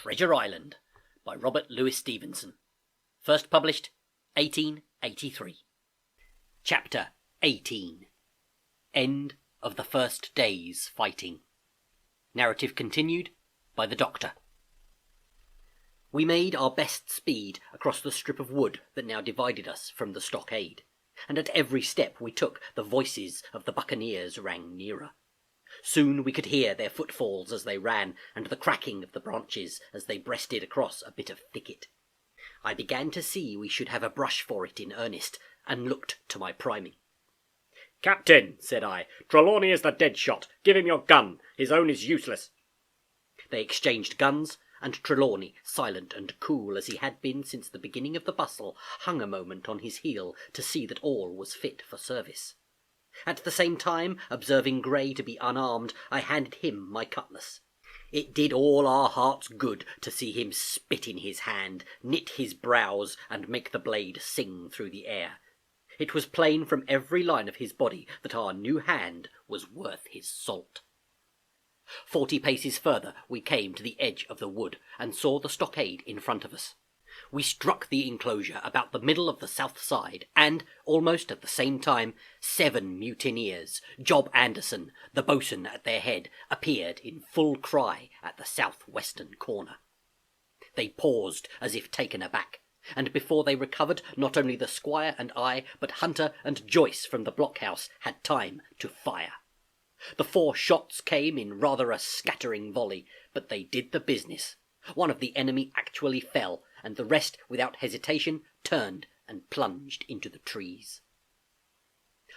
Treasure Island by Robert Louis Stevenson. First published 1883. Chapter 18. End of the first day's fighting. Narrative continued by the Doctor. We made our best speed across the strip of wood that now divided us from the stockade, and at every step we took the voices of the buccaneers rang nearer. Soon we could hear their footfalls as they ran, and the cracking of the branches as they breasted across a bit of thicket. I began to see we should have a brush for it in earnest, and looked to my priming. "Captain," said I, "Trelawney is the dead shot. Give him your gun. His own is useless." They exchanged guns, and Trelawney, silent and cool as he had been since the beginning of the bustle, hung a moment on his heel to see that all was fit for service. At the same time, observing Grey to be unarmed, I handed him my cutlass. It did all our hearts good to see him spit in his hand, knit his brows, and make the blade sing through the air. It was plain from every line of his body that our new hand was worth his salt. 40 paces further we came to the edge of the wood, and saw the stockade in front of us. We struck the enclosure about the middle of the south side, and, almost at the same time, 7 mutineers, Job Anderson, the boatswain at their head, appeared in full cry at the south-western corner. They paused as if taken aback, and before they recovered, not only the squire and I, but Hunter and Joyce from the blockhouse had time to fire. The 4 shots came in rather a scattering volley, but they did the business. One of the enemy actually fell, and the rest, without hesitation, turned and plunged into the trees.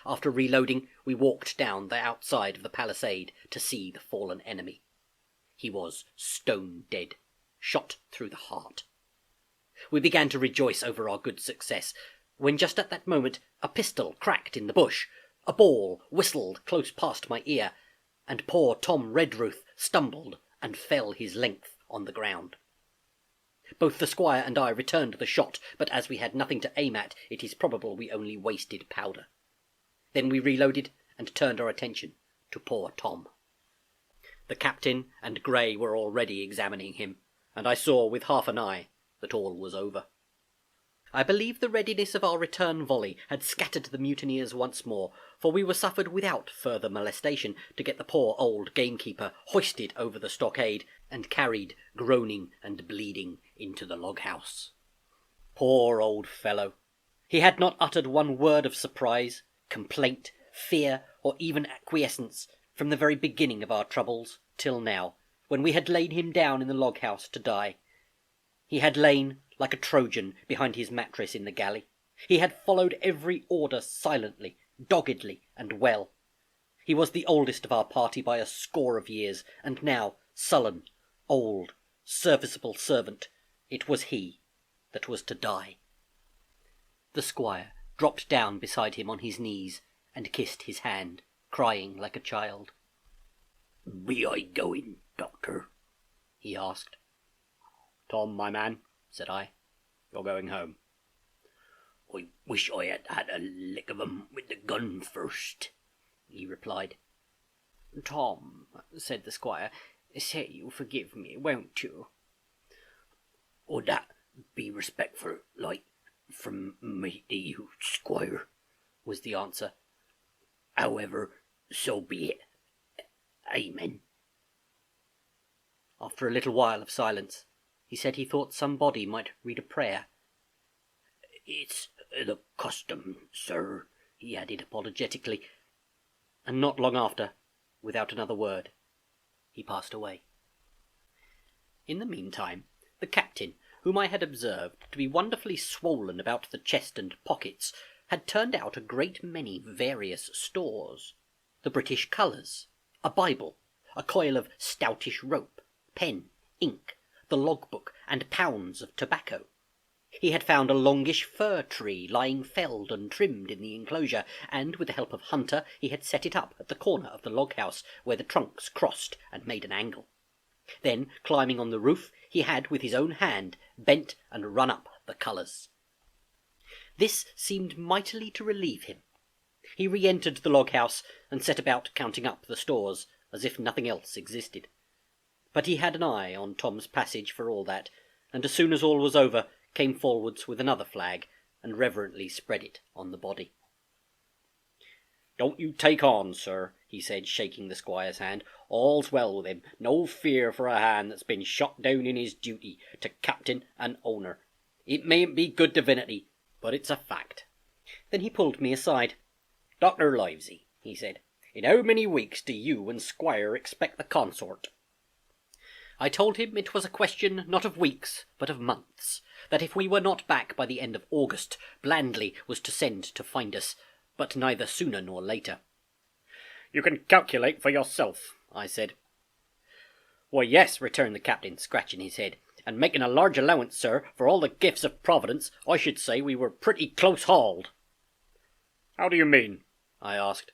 After reloading, we walked down the outside of the palisade to see the fallen enemy. He was stone dead, shot through the heart. We began to rejoice over our good success, when just at that moment a pistol cracked in the bush, a ball whistled close past my ear, and poor Tom Redruth stumbled and fell his length on the ground. Both the squire and I returned the shot, but as we had nothing to aim at, it is probable we only wasted powder. Then we reloaded and turned our attention to poor Tom. The captain and Grey were already examining him, and I saw with half an eye that all was over. I believe the readiness of our return volley had scattered the mutineers once more, for we were suffered without further molestation to get the poor old gamekeeper hoisted over the stockade and carried, groaning and bleeding, into the log-house. Poor old fellow! He had not uttered one word of surprise, complaint, fear, or even acquiescence from the very beginning of our troubles till now, when we had laid him down in the log-house to die. He had lain like a Trojan behind his mattress in the galley. He had followed every order silently, doggedly, and well. He was the oldest of our party by a score of years, and now, sullen, old, serviceable servant, it was he that was to die. The squire dropped down beside him on his knees and kissed his hand, crying like a child. "Be I going, Doctor?" he asked. "Tom, my man," said I, "you're going home." "I wish I had had a lick of 'em with the gun first," he replied. "Tom," said the squire, "say you forgive me, won't you?" "Would that be respectful, like, from me to you, squire?" was the answer. "However, so be it. Amen." After a little while of silence, he said he thought somebody might read a prayer. "It's the custom, sir," he added apologetically, and not long after, without another word, he passed away. In the meantime, the captain, whom I had observed to be wonderfully swollen about the chest and pockets, had turned out a great many various stores: the British colours, a Bible, a coil of stoutish rope, pen, ink, the logbook, and pounds of tobacco. He had found a longish fir tree lying felled and trimmed in the enclosure, and with the help of Hunter he had set it up at the corner of the log-house, where the trunks crossed and made an angle. Then, climbing on the roof, he had with his own hand bent and run up the colours. This seemed mightily to relieve him. He re-entered the log-house and set about counting up the stores, as if nothing else existed. But he had an eye on Tom's passage for all that, and as soon as all was over, came forwards with another flag, and reverently spread it on the body. "Don't you take on, sir," he said, shaking the squire's hand. "All's well with him. No fear for a hand that's been shot down in his duty to captain and owner. It mayn't be good divinity, but it's a fact." Then he pulled me aside. "Dr. Livesey," he said, "in how many weeks do you and Squire expect the consort?" I told him it was a question not of weeks, but of months, that if we were not back by the end of August, Blandley was to send to find us, but neither sooner nor later. "You can calculate for yourself," I said. "Why, yes," returned the captain, scratching his head, "and making a large allowance, sir, for all the gifts of Providence, I should say we were pretty close hauled." "How do you mean?" I asked.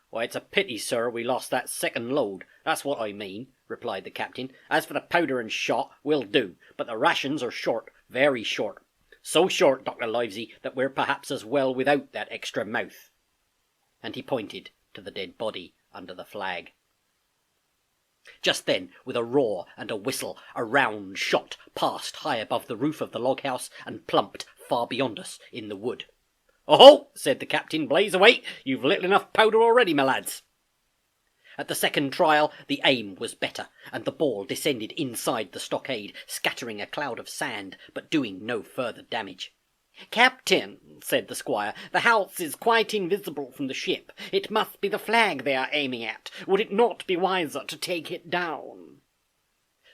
"Why, it's a pity, sir, we lost that second load, that's what I mean," replied the captain. "As for the powder and shot, we'll do, but the rations are short, very short. So short, Dr. Livesey, that we're perhaps as well without that extra mouth." And he pointed to the dead body under the flag. Just then, with a roar and a whistle, a round shot passed high above the roof of the log-house and plumped far beyond us in the wood. "Oh!" said the captain, "blaze away! You've little enough powder already, my lads." At the second trial, the aim was better, and the ball descended inside the stockade, scattering a cloud of sand, but doing no further damage. "Captain," said the squire, "the house is quite invisible from the ship. It must be the flag they are aiming at. Would it not be wiser to take it down?"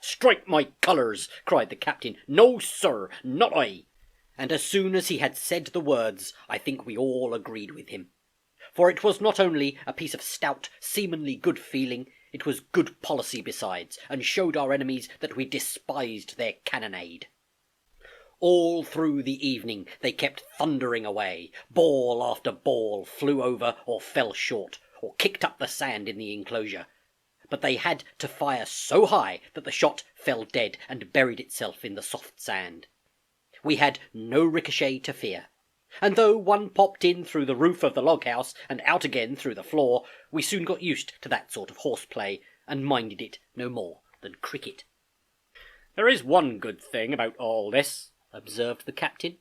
"Strike my colours!" cried the captain. "No, sir, not I." And as soon as he had said the words, I think we all agreed with him. For it was not only a piece of stout, seamanly good feeling, it was good policy besides, and showed our enemies that we despised their cannonade. All through the evening they kept thundering away. Ball after ball flew over or fell short, or kicked up the sand in the enclosure. But they had to fire so high that the shot fell dead and buried itself in the soft sand. We had no ricochet to fear, and though one popped in through the roof of the log-house and out again through the floor, we soon got used to that sort of horseplay, and minded it no more than cricket. "There is one good thing about all this," observed the captain.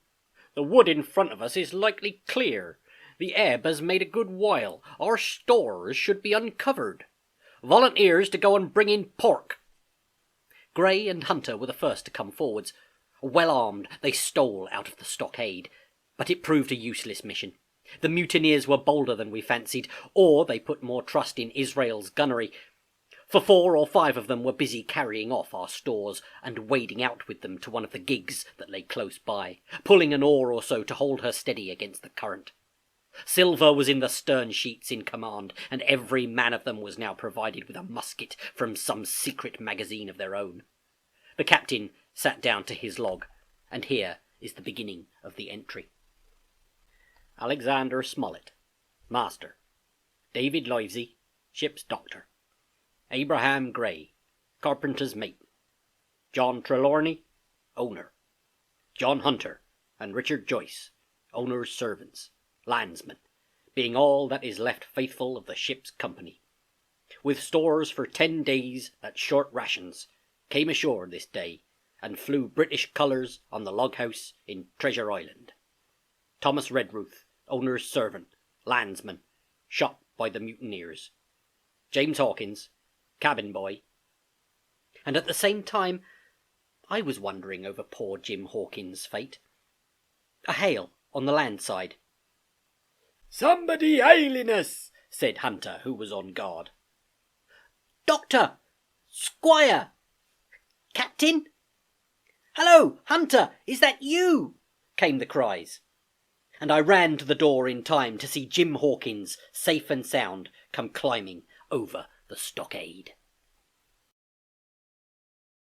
"The wood in front of us is likely clear. The ebb has made a good while. Our stores should be uncovered. Volunteers to go and bring in pork." Gray and Hunter were the first to come forwards. Well armed, they stole out of the stockade, but it proved a useless mission. The mutineers were bolder than we fancied, or they put more trust in Israel's gunnery, for 4 or 5 of them were busy carrying off our stores and wading out with them to one of the gigs that lay close by, pulling an oar or so to hold her steady against the current. Silver was in the stern sheets in command, and every man of them was now provided with a musket from some secret magazine of their own. The captain sat down to his log, and here is the beginning of the entry. Alexander Smollett, master. David Livesey, ship's doctor. Abraham Gray, carpenter's mate. John Trelawney, owner. John Hunter and Richard Joyce, owner's servants, landsmen, being all that is left faithful of the ship's company, with stores for 10 days at short rations, came ashore this day, and flew British colours on the log-house in Treasure Island. Thomas Redruth, owner's servant, landsman, shot by the mutineers. James Hawkins, cabin boy. And at the same time, I was wondering over poor Jim Hawkins' fate. A hail on the land side. "Somebody hailing us," said Hunter, who was on guard. "Doctor! Squire! Captain! Hello, Hunter, is that you?" came the cries. And I ran to the door in time to see Jim Hawkins, safe and sound, come climbing over the stockade.